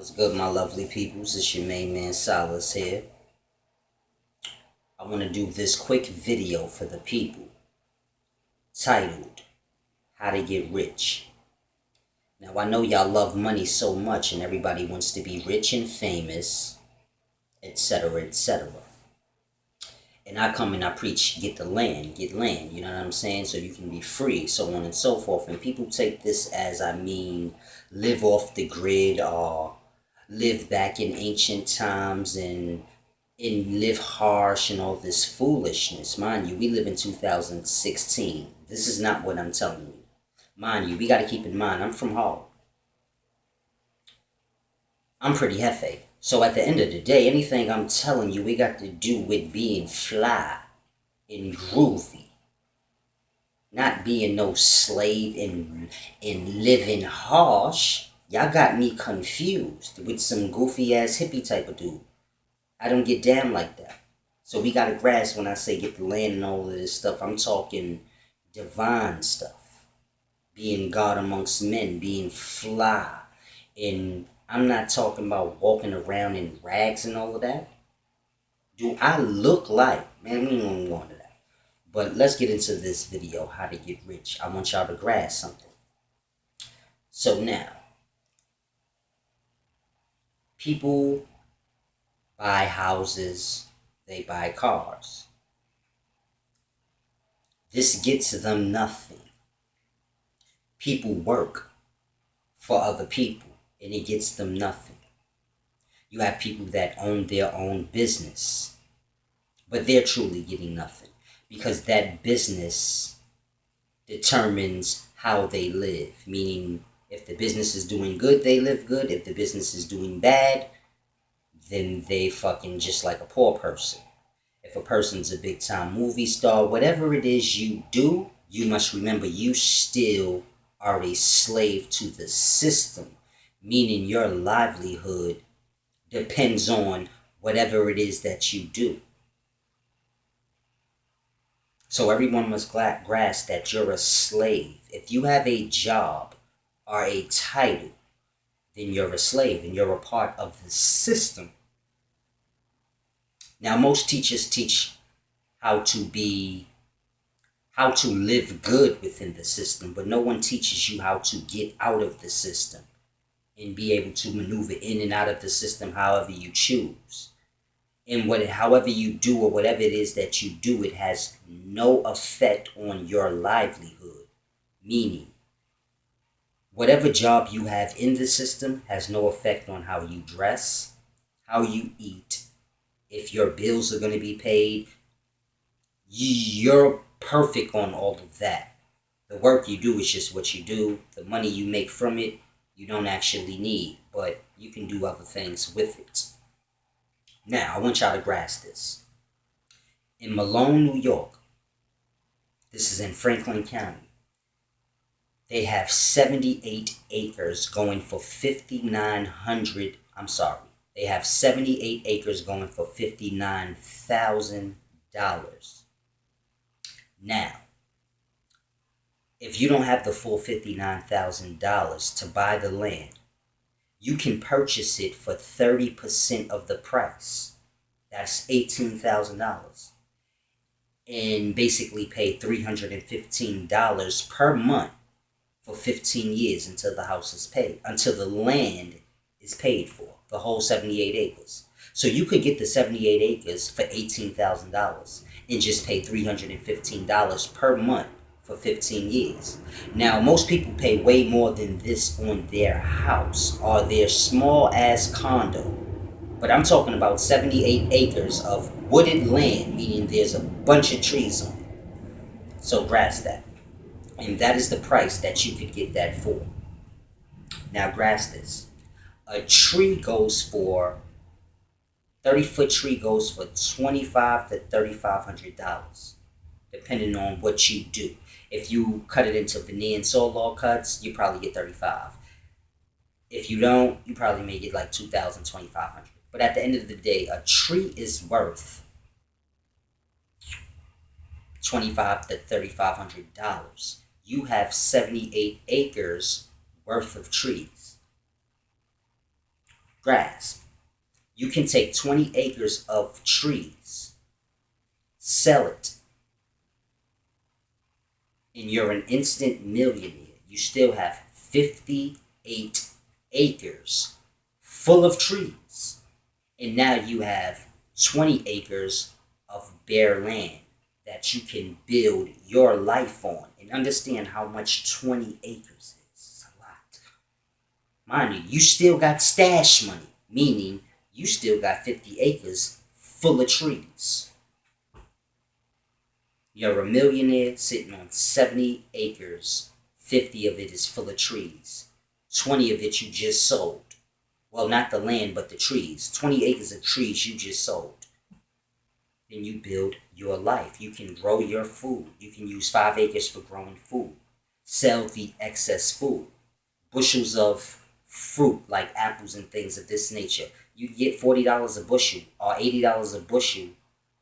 What's good, my lovely peoples? It's your main man Solace here. I want to do this quick video for the people titled How to Get Rich. Now, I know y'all love money so much and everybody wants to be rich and famous, etc., etc. And I come and I preach, get land, you know what I'm saying? So you can be free, so on and so forth. And people take this as, live off the grid or live back in ancient times and live harsh and all this foolishness. Mind you, we live in 2016. This is not what I'm telling you. Mind you, we got to keep in mind, I'm from Harlem. I'm pretty hefe. So at the end of the day, anything I'm telling you, we got to do with being fly and groovy. Not being no slave and living harsh. Y'all got me confused with some goofy ass hippie type of dude. I don't get down like that. So we gotta grasp when I say get the land and all of this stuff. I'm talking divine stuff. Being God amongst men, being fly. And I'm not talking about walking around in rags and all of that. Do I look like, man, we ain't going to that. But let's get into this video, how to get rich. I want y'all to grasp something. So now, people buy houses, they buy cars. This gets them nothing. People work for other people and it gets them nothing. You have people that own their own business, but they're truly getting nothing because that business determines how they live. Meaning, if the business is doing good, they live good. If the business is doing bad, then they fucking just like a poor person. If a person's a big time movie star, whatever it is you do, you must remember you still are a slave to the system. Meaning your livelihood depends on whatever it is that you do. So everyone must grasp that you're a slave. If you have a job or a title, then you're a slave and you're a part of the system. Now, most teachers teach how to live good within the system, but no one teaches you how to get out of the system and be able to maneuver in and out of the system however you choose. And however you do or whatever it is that you do, it has no effect on your livelihood. Meaning, whatever job you have in the system has no effect on how you dress, how you eat, if your bills are going to be paid. You're perfect on all of that. The work you do is just what you do. The money you make from it, you don't actually need, but you can do other things with it. Now, I want y'all to grasp this. In Malone, New York, this is in Franklin County, they have 78 acres going for $5,900. I'm sorry. They have 78 acres going for $59,000. Now, if you don't have the full $59,000 to buy the land, you can purchase it for 30% of the price. That's $18,000. And basically pay $315 per month for 15 years until the house is paid, until the land is paid for, the whole 78 acres. So you could get the 78 acres for $18,000 and just pay $315 per month for 15 years. Now, most people pay way more than this on their house or their small ass condo. But I'm talking about 78 acres of wooded land, meaning there's a bunch of trees on it. So grasp that. And that is the price that you could get that for. Now grasp this. A tree goes for, 30-foot tree goes for $2,500 to $3,500, depending on what you do. If you cut it into veneer and solar cuts, you probably get $35. If you don't, you probably may get like $2,000, $2,500. But at the end of the day, a tree is worth $2,500 to $3,500. You have 78 acres worth of trees. Grasp. You can take 20 acres of trees, sell it, and you're an instant millionaire. You still have 58 acres full of trees. And now you have 20 acres of bare land that you can build your life on. And understand how much 20 acres is. It's a lot. Mind you, you still got stash money, meaning you still got 50 acres full of trees. You're a millionaire sitting on 70 acres. 50 of it is full of trees. 20 of it you just sold. Well, not the land, but the trees. 20 acres of trees you just sold. Then you build your life. You can grow your food. You can use 5 acres for growing food. Sell the excess food. Bushels of fruit like apples and things of this nature. You get $40 a bushel or $80 a bushel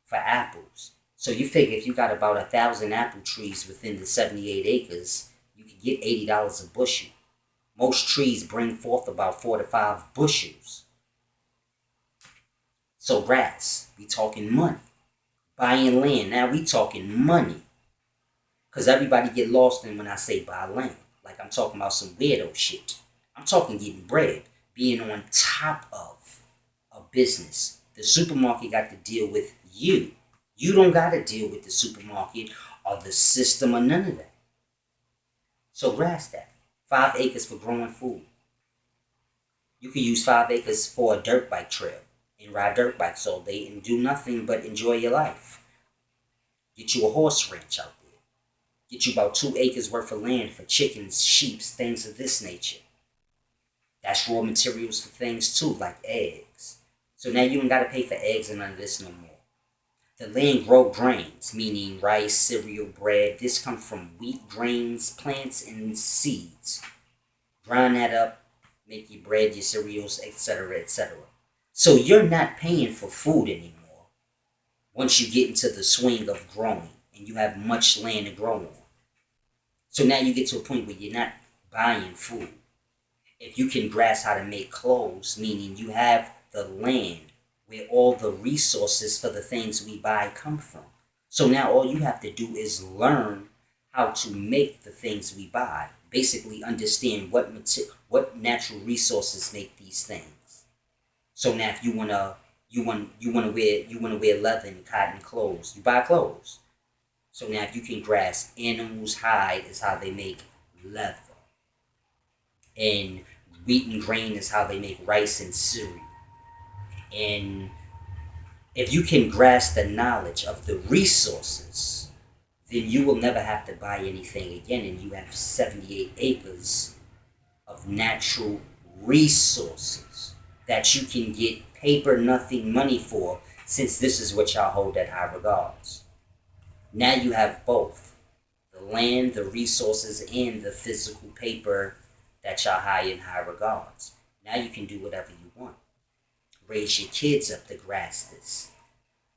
for apples. So you figure if you got about 1,000 apple trees within the 78 acres, you can get $80 a bushel. Most trees bring forth about 4 to 5 bushels. So grass, we talking money. Buying land, now we talking money. Because everybody get lost in when I say buy land. Like I'm talking about some weirdo shit. I'm talking getting bread, being on top of a business. The supermarket got to deal with you. You don't got to deal with the supermarket or the system or none of that. So grasp that. 5 acres for growing food. You can use 5 acres for a dirt bike trail and ride dirt bikes all day and do nothing but enjoy your life. Get you a horse ranch out there. Get you about 2 acres worth of land for chickens, sheep, things of this nature. That's raw materials for things too, like eggs. So now you don't got to pay for eggs and none of this no more. The land grow grains, meaning rice, cereal, bread. This comes from wheat, grains, plants, and seeds. Grind that up, make your bread, your cereals, etc., etc. So you're not paying for food anymore once you get into the swing of growing and you have much land to grow on. So now you get to a point where you're not buying food. If you can grasp how to make clothes, meaning you have the land where all the resources for the things we buy come from. So now all you have to do is learn how to make the things we buy. Basically understand what natural resources make these things. So now if you wanna wear leather and cotton clothes, you buy clothes. So now if you can grasp animals' hide is how they make leather. And wheat and grain is how they make rice and cereal. And if you can grasp the knowledge of the resources, then you will never have to buy anything again, and you have 78 acres of natural resources that you can get paper nothing money for, since this is what y'all hold at high regards. Now you have both the land, the resources, and the physical paper that y'all high in high regards. Now you can do whatever you want. Raise your kids up to grasp this.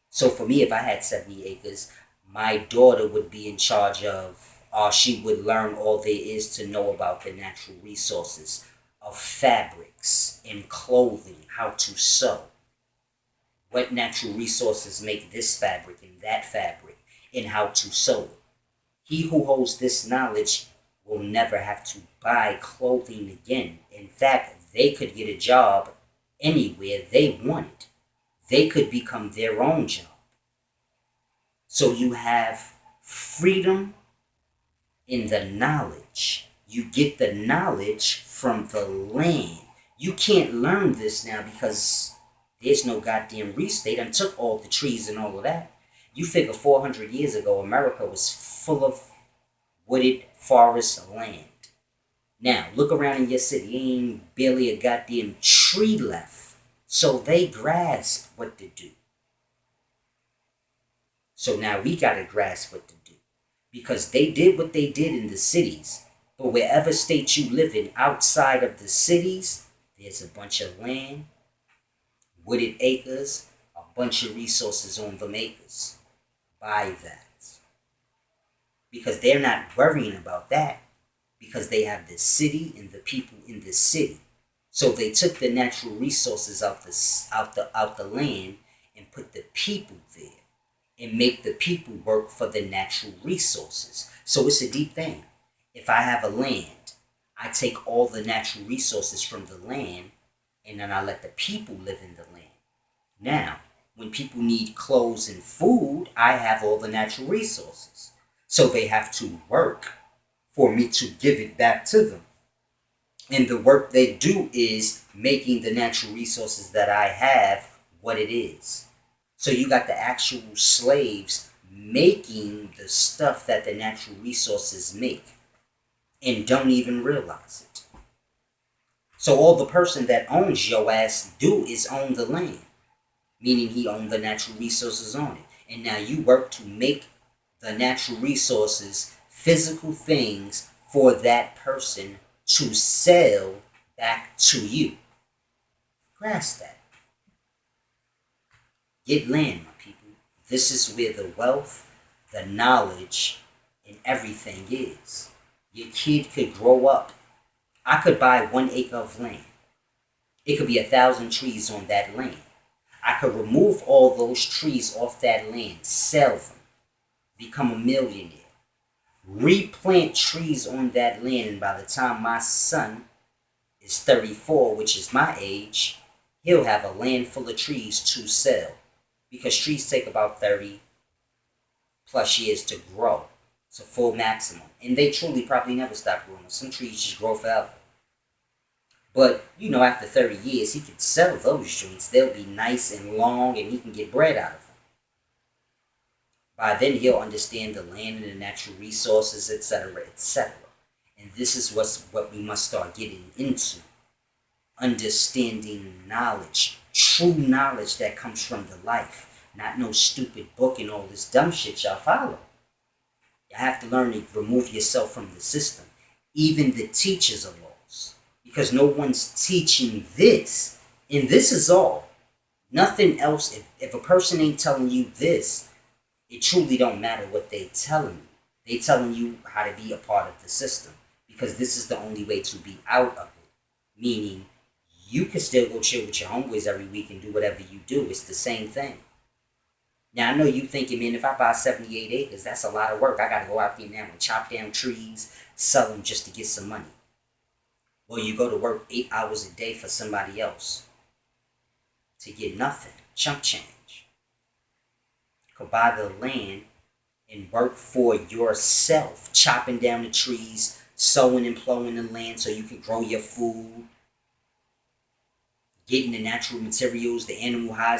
So for me, if I had 70 acres, my daughter would be in charge of, or she would learn all there is to know about the natural resources of fabrics and clothing, how to sew. What natural resources make this fabric and that fabric, and how to sew it. He who holds this knowledge will never have to buy clothing again. In fact, they could get a job anywhere they wanted. They could become their own job. So you have freedom in the knowledge. You get the knowledge from the land. You can't learn this now because there's no goddamn reason. They done took all the trees and all of that. You figure 400 years ago, America was full of wooded forest land. Now, look around in your city. Ain't barely a goddamn tree left. So they grasp what to do. So now we got to grasp what to do. Because they did what they did in the cities. But wherever state you live in outside of the cities, there's a bunch of land, wooded acres, a bunch of resources on them acres. Buy that. Because they're not worrying about that. Because they have the city and the people in the city. So they took the natural resources out the land and put the people there and make the people work for the natural resources. So it's a deep thing. If I have a land, I take all the natural resources from the land and then I let the people live in the land. Now, when people need clothes and food, I have all the natural resources. So they have to work for me to give it back to them. And the work they do is making the natural resources that I have what it is. So you got the actual slaves making the stuff that the natural resources make and don't even realize it. So all the person that owns your ass do is own the land, meaning he owned the natural resources on it. And now you work to make the natural resources physical things for that person to sell back to you. Grasp that. Get land, my people. This is where the wealth, the knowledge, and everything is. Your kid could grow up. I could buy 1 acre of land. It could be 1,000 trees on that land. I could remove all those trees off that land, sell them, become a millionaire, replant trees on that land, and by the time my son is 34, which is my age, he'll have a land full of trees to sell. Because trees take about 30 plus years to grow. It's a full maximum. And they truly probably never stop growing. Some trees just grow forever. But, after 30 years, he can sell those joints. They'll be nice and long, and he can get bread out of them. By then, he'll understand the land and the natural resources, etc., etc. And this is what we must start getting into. Understanding knowledge. True knowledge that comes from the life. Not no stupid book and all this dumb shit y'all follow. You have to learn to remove yourself from the system. Even the teachers are lost. Because no one's teaching this. And this is all. Nothing else. If a person ain't telling you this, it truly don't matter what they telling you. They telling you how to be a part of the system. Because this is the only way to be out of it. Meaning, you can still go chill with your homeboys every week and do whatever you do. It's the same thing. Now, I know you thinking, man, if I buy 78 acres, that's a lot of work. I got to go out there now and chop down trees, sell them just to get some money. Well, you go to work 8 hours a day for somebody else to get nothing, chump change. You could buy the land and work for yourself, chopping down the trees, sowing and plowing the land so you can grow your food, getting the natural materials, the animal hides,